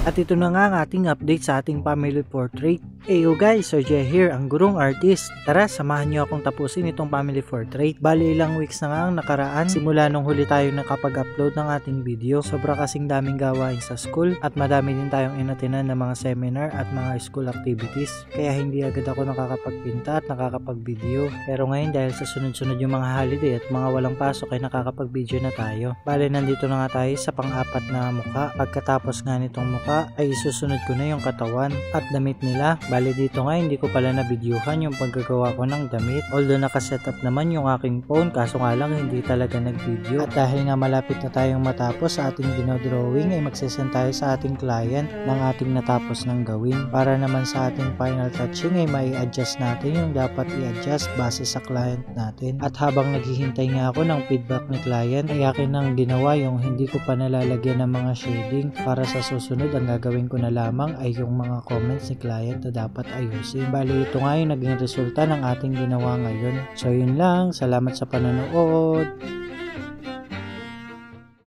At ito na nga ang ating update sa ating family portrait. Eyo guys, Sir Jay here, ang gurong artist. Tara, samahan nyo akong tapusin itong family portrait. Bali ilang weeks na nga ang nakaraan simula nung huli tayo nakapag-upload ng ating video. Sobra kasing daming gawain sa school at madami din tayong inatinan ng mga seminar at mga school activities. Kaya hindi agad ako nakakapagpinta at nakakapag-video. Pero ngayon dahil sa sunod-sunod yung mga holiday at mga walang pasok ay nakakapag-video na tayo. Bali nandito na nga tayo sa pang-apat na muka. Pagkatapos nga nitong muka ay isusunod ko na yung katawan at damit nila. Bali dito nga hindi ko pala na-videohan yung paggagawa ko ng damit. Although nakasetup naman yung aking phone, kaso nga lang hindi talaga nag-video. At dahil nga malapit na tayong matapos sa ating dinodrawing ay magsisend tayo sa ating client ng ating natapos ng gawin. Para naman sa ating final touching ay mai-adjust natin yung dapat i-adjust base sa client natin. At habang naghihintay nga ako ng feedback ni client ay akin nang ginawa yung hindi ko pa nalalagyan ng mga shading. Para sa susunod ang gagawin ko na lamang ay yung mga comments ni client na dapat ayusin. Bali ito nga yung naging resulta ng ating ginawa ngayon. So yun lang, salamat sa panonood.